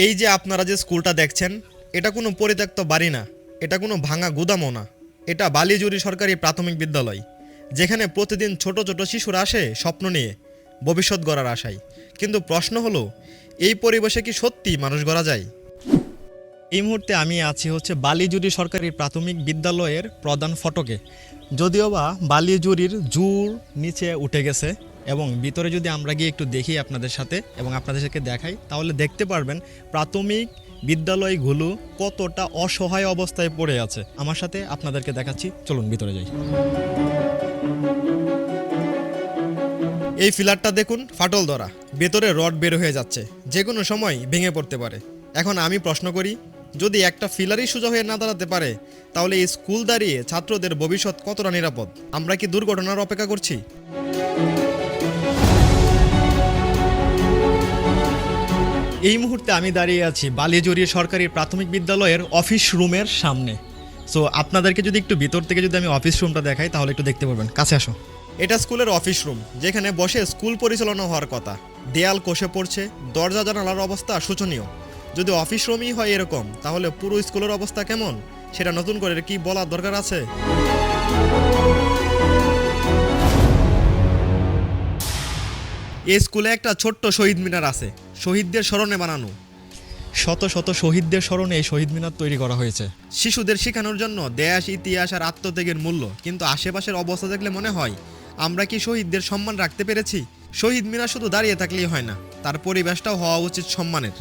এই যে আপনারা যে স্কুলটা দেখছেন, এটা কোনো পরিত্যক্ত বাড়ি না, এটা কোনো ভাঙা গুদামও না। এটা বালিজুরি সরকারি প্রাথমিক বিদ্যালয়, যেখানে প্রতিদিন ছোট ছোট শিশুরা আসে স্বপ্ন নিয়ে, ভবিষ্যৎ গড়ার আশায়। কিন্তু প্রশ্ন হলো, এই পরিবেশে কি সত্যি মানুষ গড়া যায়? এই মুহূর্তে আমি আছি হচ্ছে বালিজুরি সরকারি প্রাথমিক বিদ্যালয়ের প্রধান ফটকে। যদিও বা বালিজুরির জুর নিচে উঠে গেছে, এবং ভিতরে যদি আমরা গিয়ে একটু দেখি আপনাদের সাথে এবং আপনাদেরকে দেখাই, তাহলে দেখতে পারবেন প্রাথমিক বিদ্যালয়গুলো কতটা অসহায় অবস্থায় পড়ে আছে। আমার সাথে আপনাদেরকে দেখাচ্ছি, চলুন ভিতরে যাই। এই ফিলারটা দেখুন, ফাটল ধরা, ভেতরে রড বের হয়ে যাচ্ছে, যে কোনো সময় ভেঙে পড়তে পারে। এখন আমি প্রশ্ন করি, যদি একটা ফিলারই সোজা হয়ে না দাঁড়াতে পারে, তাহলে এই স্কুল দাঁড়িয়ে ছাত্রদের ভবিষ্যৎ কতটা নিরাপদ? আমরা কি দুর্ঘটনার অপেক্ষা করছি? এই মুহূর্তে আমি দাঁড়িয়ে আছি বালিজুরি সরকারি প্রাথমিক বিদ্যালয়ের অফিস রুমের সামনে। সো আপনাদেরকে যদি একটু ভিতর থেকে যদি আমি অফিস রুমটা দেখাই, তাহলে একটু দেখতে পারবেন। কাছে আসো। এটা স্কুলের অফিস রুম, যেখানে বসে স্কুল পরিচালনা হওয়ার কথা। দেয়াল কষে পড়ছে, দরজা জানালার অবস্থা শোচনীয়। যদি অফিস রুমই হয় এরকম, তাহলে পুরো স্কুলের অবস্থা কেমন, সেটা নতুন করে কি বলার দরকার আছে? এই স্কুলে একটা ছোট্ট শহীদ মিনার আছে, শহীদদের স্মরণে বানানো। শত শত শহীদদের স্মরণে এই শহীদ মিনার তৈরি করা হয়েছে শিশুদের শেখানোর জন্য দেশ, ইতিহাস আর আত্মত্যাগের মূল্য। কিন্তু আশেপাশের অবস্থা দেখলে মনে হয়, আমরা কি শহীদদের সম্মান রাখতে পেরেছি? শহীদ মিনার শুধু দাঁড়িয়ে থাকলেই হয় না, তার পরিবেশটাও হওয়া উচিত সম্মানের।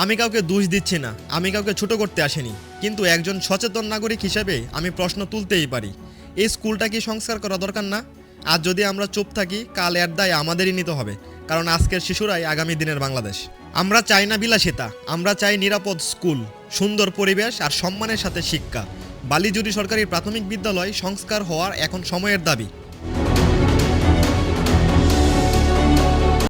আমি কাউকে দোষ দিচ্ছি না, আমি কাউকে ছোট করতে আসিনি, কিন্তু একজন সচেতন নাগরিক হিসেবে আমি প্রশ্ন তুলতেই পারি, এই স্কুলটা কি সংস্কার করা দরকার না? আজ যদি আমরা চুপ থাকি, কাল এর দায় আমাদেরই নিতে হবে, কারণ আজকের শিশুরাই আগামী দিনের বাংলাদেশ। আমরা চাই না বিলাসিতা, আমরা চাই নিরাপদ স্কুল, সুন্দর পরিবেশ আর সম্মানের সাথে শিক্ষা। বালিজুরি সরকারি প্রাথমিক বিদ্যালয় সংস্কার হওয়ার এখন সময়ের দাবি।